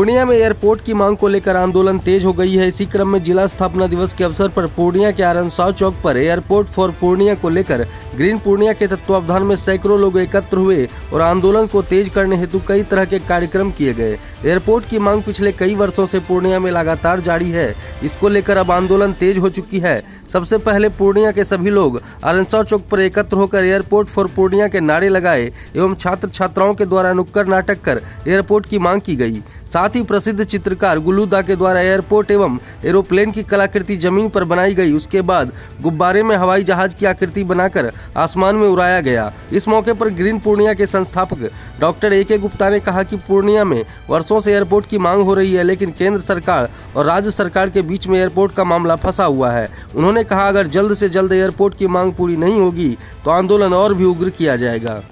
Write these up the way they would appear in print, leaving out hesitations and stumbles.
पूर्णिया में एयरपोर्ट की मांग को लेकर आंदोलन तेज हो गई है। इसी क्रम में जिला स्थापना दिवस के अवसर पर पूर्णिया के आरनसाव चौक पर एयरपोर्ट फॉर पूर्णिया को लेकर ग्रीन पूर्णिया के तत्वावधान में सैकड़ों लोग एकत्र हुए और आंदोलन को तेज करने हेतु कई तरह के कार्यक्रम किए गए। एयरपोर्ट की मांग पिछले कई वर्षों से पूर्णिया में लगातार जारी है। इसको लेकर अब आंदोलन तेज हो चुकी है। सबसे पहले पूर्णिया के सभी लोग आरनसाव चौक पर एकत्र होकर एयरपोर्ट फॉर पूर्णिया के नारे लगाए एवं छात्र छात्राओं के द्वारा नुक्कड़ नाटक कर एयरपोर्ट की मांग की गई। साथ ही प्रसिद्ध चित्रकार गुल्लू दा के द्वारा एयरपोर्ट एवं एरोप्लेन की कलाकृति जमीन पर बनाई गई। उसके बाद गुब्बारे में हवाई जहाज की आकृति बनाकर आसमान में उड़ाया गया। इस मौके पर ग्रीन पूर्णिया के संस्थापक डॉक्टर ए के गुप्ता ने कहा कि पूर्णिया में वर्षों से एयरपोर्ट की मांग हो रही है, लेकिन केंद्र सरकार और राज्य सरकार के बीच में एयरपोर्ट का मामला फंसा हुआ है। उन्होंने कहा अगर जल्द से जल्द एयरपोर्ट की मांग पूरी नहीं होगी तो आंदोलन और भी उग्र किया जाएगा।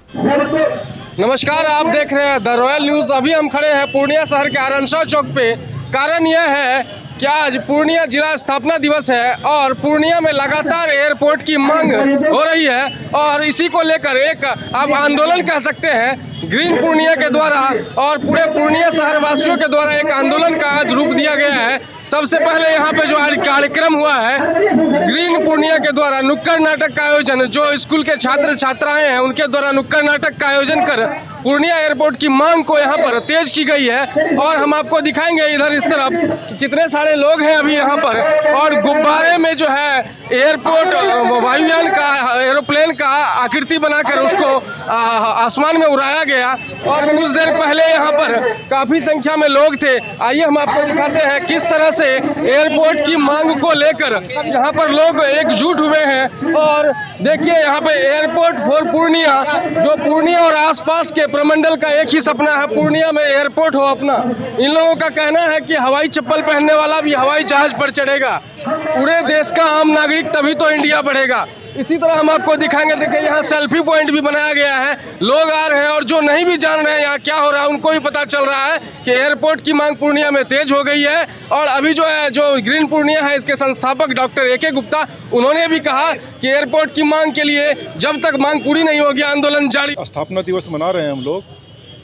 नमस्कार, आप देख रहे हैं द रॉयल न्यूज़। अभी हम खड़े हैं पूर्णिया शहर के आरनसाव चौक पे। कारण यह है कि आज पूर्णिया जिला स्थापना दिवस है और पूर्णिया में लगातार एयरपोर्ट की मांग हो रही है और इसी को लेकर एक आप आंदोलन कह सकते हैं ग्रीन पूर्णिया के द्वारा और पूरे पूर्णिया शहर वासियों के द्वारा एक आंदोलन का आज रूप दिया गया है। सबसे पहले यहाँ पे जो आज कार्यक्रम हुआ है ग्रीन पूर्णिया के द्वारा नुक्कड़ नाटक का आयोजन, जो स्कूल के छात्र छात्राएं हैं उनके द्वारा नुक्कड़ नाटक का आयोजन कर पूर्णिया एयरपोर्ट की मांग को यहाँ पर तेज की गई है। और हम आपको दिखाएंगे इधर इस तरफ कि कितने सारे लोग हैं अभी यहाँ पर, और गुब्बारे में जो है एयरपोर्ट वायुयान का एरोप्लेन का आकृति बनाकर उसको आसमान में उड़ाया गया। और कुछ देर पहले यहाँ पर काफ़ी संख्या में लोग थे। आइए हम आपको दिखाते हैं किस तरह से एयरपोर्ट की मांग को लेकर यहाँ पर लोग एकजुट हुए हैं। और देखिए यहाँ पे एयरपोर्ट फॉर पूर्णिया, जो पूर्णिया और आसपास के प्रमंडल का एक ही सपना है, पूर्णिया में एयरपोर्ट हो अपना। इन लोगों का कहना है कि हवाई चप्पल पहनने वाला भी हवाई जहाज पर चढ़ेगा, पूरे देश का आम नागरिक तभी तो इंडिया बढ़ेगा। इसी तरह हम आपको दिखाएंगे। देखिए यहाँ सेल्फी पॉइंट भी बनाया गया है, लोग आ रहे हैं और जो नहीं भी जान रहे हैं यहाँ क्या हो रहा है उनको भी पता चल रहा है कि एयरपोर्ट की मांग पूर्णिया में तेज हो गई है। और अभी जो है जो ग्रीन पूर्णिया है इसके संस्थापक डॉक्टर ए के गुप्ता, उन्होंने भी कहा कि एयरपोर्ट की मांग के लिए जब तक मांग पूरी नहीं होगी आंदोलन जारी। स्थापना दिवस मना रहे हैं हम लोग,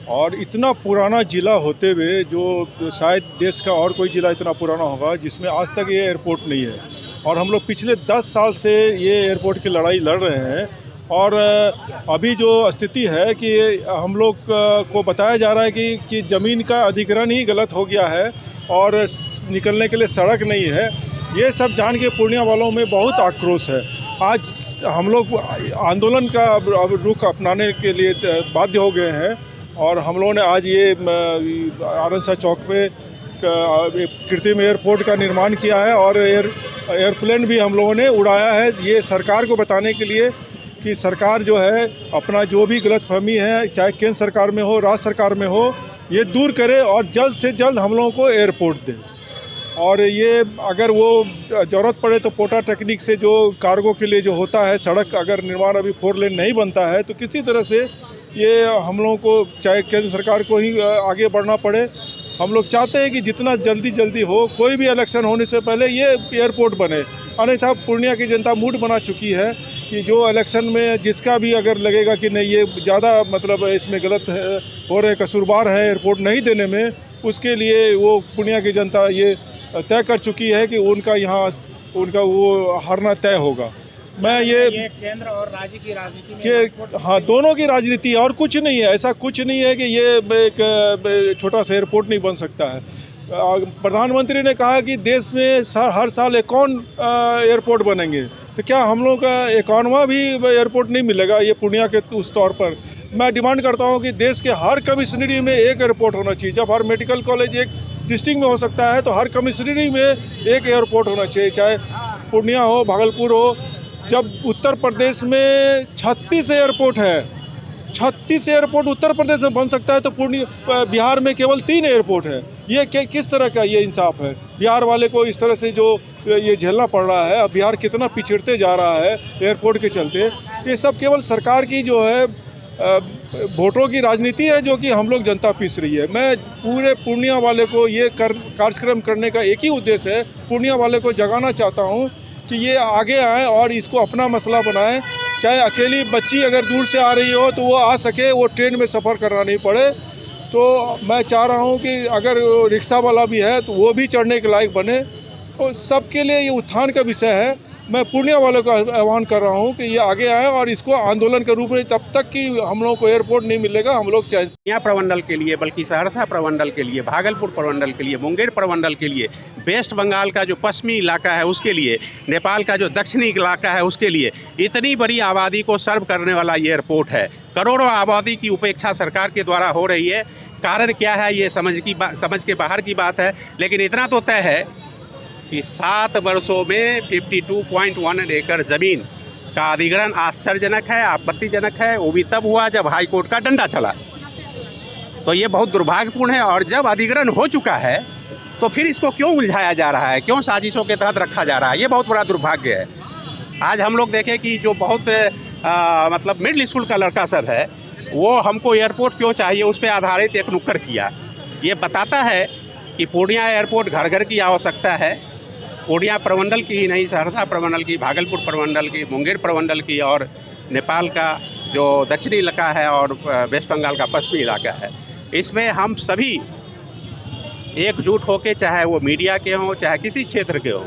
और इतना पुराना जिला होते हुए जो शायद देश का और कोई जिला इतना पुराना होगा जिसमें आज तक ये एयरपोर्ट नहीं है। और हम लोग पिछले 10 साल से ये एयरपोर्ट की लड़ाई लड़ रहे हैं। और अभी जो स्थिति है कि हम लोग को बताया जा रहा है कि ज़मीन का अधिग्रहण ही गलत हो गया है और निकलने के लिए सड़क नहीं है। ये सब जान के पूर्णिया वालों में बहुत आक्रोश है। आज हम लोग आंदोलन का अब रुख अपनाने के लिए बाध्य हो गए हैं और हम लोगों ने आज ये आरनसाव चौक पे कृत्रिम एयरपोर्ट का निर्माण किया है और एयरप्लेन भी हम लोगों ने उड़ाया है। ये सरकार को बताने के लिए कि सरकार जो है अपना जो भी गलतफहमी है, चाहे केंद्र सरकार में हो राज्य सरकार में हो, ये दूर करे और जल्द से जल्द हम लोगों को एयरपोर्ट दे। और ये अगर वो ज़रूरत पड़े तो पोटा टेक्निक से जो कार्गो के लिए जो होता है सड़क, अगर निर्माण अभी 4 लेन नहीं बनता है तो किसी तरह से ये हम लोगों को चाहे केंद्र सरकार को ही आगे बढ़ना पड़े। हम लोग चाहते हैं कि जितना जल्दी हो, कोई भी इलेक्शन होने से पहले ये एयरपोर्ट बने। अन्यथा पूर्णिया की जनता मूड बना चुकी है कि जो इलेक्शन में जिसका भी अगर लगेगा कि नहीं ये ज़्यादा मतलब इसमें गलत है, हो रहे कसूरवार है एयरपोर्ट नहीं देने में, उसके लिए वो पूर्णिया की जनता ये तय कर चुकी है कि उनका वो हारना तय होगा। मैं ये केंद्र और राज्य की राजनीति में हाँ, दोनों की राजनीति और कुछ नहीं है। ऐसा कुछ नहीं है कि ये एक छोटा सा एयरपोर्ट नहीं बन सकता है। प्रधानमंत्री ने कहा कि देश में हर साल 51 एयरपोर्ट बनेंगे, तो क्या हम लोग का 51वां भी एयरपोर्ट नहीं मिलेगा ये पूर्णिया के उस तौर पर? मैं डिमांड करता हूँ कि देश के हर कमिश्नरी में एक एयरपोर्ट होना चाहिए। जब हर मेडिकल कॉलेज एक डिस्ट्रिक्ट में हो सकता है तो हर कमिश्नरी में एक एयरपोर्ट होना चाहिए, चाहे पूर्णिया हो, भागलपुर हो। जब उत्तर प्रदेश में 36 एयरपोर्ट है, 36 एयरपोर्ट उत्तर प्रदेश में बन सकता है तो बिहार में केवल 3 एयरपोर्ट है। ये किस तरह का ये इंसाफ है? बिहार वाले को इस तरह से जो ये झेलना पड़ रहा है, अब बिहार कितना पिछड़ते जा रहा है एयरपोर्ट के चलते। ये सब केवल सरकार की जो है वोटों की राजनीति है जो कि हम लोग जनता पीस रही है। मैं पूरे पूर्णिया वाले को ये कार्यक्रम करने का एक ही उद्देश्य है, पूर्णिया वाले को जगाना चाहता हूँ कि ये आगे आएँ और इसको अपना मसला बनाएं। चाहे अकेली बच्ची अगर दूर से आ रही हो तो वो आ सके, वो ट्रेन में सफ़र करना नहीं पड़े। तो मैं चाह रहा हूँ कि अगर रिक्शा वाला भी है तो वो भी चढ़ने के लायक बने, तो सबके लिए ये उत्थान का विषय है। मैं पूर्णिया वालों का आह्वान कर रहा हूँ कि ये आगे आए और इसको आंदोलन के रूप में, तब तक कि हम लोगों को एयरपोर्ट नहीं मिलेगा हम लोग चैन से। पूर्णिया प्रमंडल के लिए, बल्कि सहरसा प्रमंडल के लिए, भागलपुर प्रमंडल के लिए, मुंगेर प्रमंडल के लिए, वेस्ट बंगाल का जो पश्चिमी इलाका है उसके लिए, नेपाल का जो दक्षिणी इलाका है उसके लिए इतनी बड़ी आबादी को सर्व करने वाला ये एयरपोर्ट है। करोड़ों आबादी की उपेक्षा सरकार के द्वारा हो रही है। कारण क्या है ये समझ के बाहर की बात है, लेकिन इतना तो तय है कि 7 वर्षों में 52.1 एकड़ ज़मीन का अधिग्रहण आश्चर्यजनक है, आपत्तिजनक है। वो भी तब हुआ जब हाई कोर्ट का डंडा चला, तो ये बहुत दुर्भाग्यपूर्ण है। और जब अधिग्रहण हो चुका है तो फिर इसको क्यों उलझाया जा रहा है, क्यों साजिशों के तहत रखा जा रहा है, ये बहुत बड़ा दुर्भाग्य है। आज हम लोग देखें कि जो बहुत मतलब मिडिल स्कूल का लड़का सब है, वो हमको एयरपोर्ट क्यों चाहिए उस पर आधारित एक नुक्कड़ किया। ये बताता है कि पूर्णिया एयरपोर्ट घर घर की आवश्यकता है। पूर्णिया प्रमंडल की ही नहीं, सहरसा प्रमंडल की, भागलपुर प्रमंडल की, मुंगेर प्रमंडल की और नेपाल का जो दक्षिणी इलाका है और वेस्ट बंगाल का पश्चिमी इलाका है, इसमें हम सभी एकजुट होकर, चाहे वो मीडिया के हों चाहे किसी क्षेत्र के हों,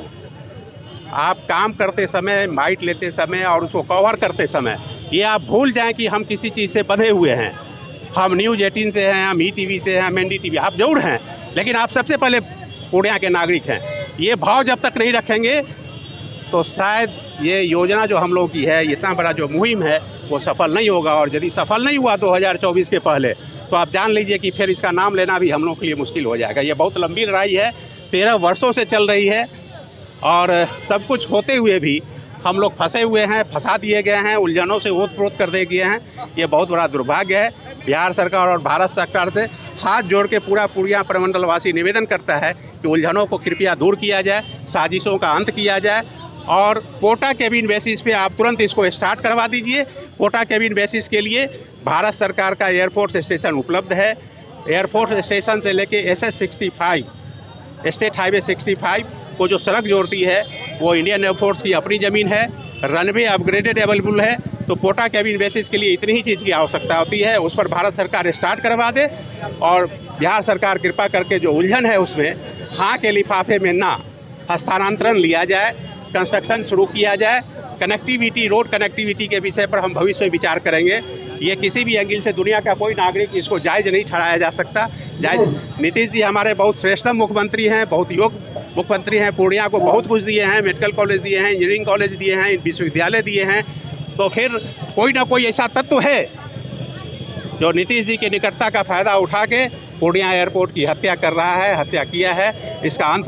आप काम करते समय, माइट लेते समय और उसको कवर करते समय ये आप भूल जाएं कि हम किसी चीज़ से बंधे हुए हैं। हम न्यूज़ 18 से हैं, हम ETV से हैं, हम NDTV, आप जरूर हैं, लेकिन आप सबसे पहले पूर्णिया के नागरिक हैं। ये भाव जब तक नहीं रखेंगे तो शायद ये योजना जो हम लोगों की है, इतना बड़ा जो मुहिम है, वो सफल नहीं होगा। और यदि सफल नहीं हुआ 2024 के पहले, तो आप जान लीजिए कि फिर इसका नाम लेना भी हम लोगों के लिए मुश्किल हो जाएगा। ये बहुत लंबी लड़ाई है, 13 वर्षों से चल रही है और सब कुछ होते हुए भी हम लोग फंसे हुए हैं, फंसा दिए गए हैं, उलझनों से ओत-प्रोत कर दिए गए हैं। ये बहुत बड़ा दुर्भाग्य है। बिहार सरकार और भारत सरकार से हाथ जोड़ के पूरा पूर्णिया प्रमंडलवासी निवेदन करता है कि उलझनों को कृपया दूर किया जाए, साजिशों का अंत किया जाए और कोटा केबिन बेसिस पे आप तुरंत इसको स्टार्ट करवा दीजिए। कोटा केबिन बेसिस के लिए भारत सरकार का एयरफोर्स स्टेशन उपलब्ध है। एयरफोर्स स्टेशन से लेके SS 65, स्टेट हाईवे 65 को जो सड़क जोड़ती है वो इंडियन एयरफोर्स की अपनी ज़मीन है। रनवे अपग्रेडेड अवेलेबल है, तो कोटा केबिन बेसिस के लिए इतनी ही चीज़ की आवश्यकता होती है। उस पर भारत सरकार स्टार्ट करवा दे और बिहार सरकार कृपा करके जो उलझन है उसमें हाँ के लिफाफे में ना हस्तांतरण लिया जाए, कंस्ट्रक्शन शुरू किया जाए। कनेक्टिविटी, रोड कनेक्टिविटी के विषय पर हम भविष्य में विचार करेंगे। ये किसी भी एंगल से दुनिया का कोई नागरिक इसको जायज़ नहीं ठहराया जा सकता। जायज़ नीतीश जी हमारे बहुत श्रेष्ठतम मुख्यमंत्री हैं, बहुत योग्य मुख्यमंत्री हैं। पूर्णिया को बहुत कुछ दिए हैं, मेडिकल कॉलेज दिए हैं, इंजीनियरिंग कॉलेज दिए हैं, विश्वविद्यालय दिए हैं। तो फिर कोई ना कोई ऐसा तत्व है जो नीतीश जी की निकटता का फ़ायदा उठा के पूर्णिया एयरपोर्ट की हत्या कर रहा है, हत्या किया है। इसका अंत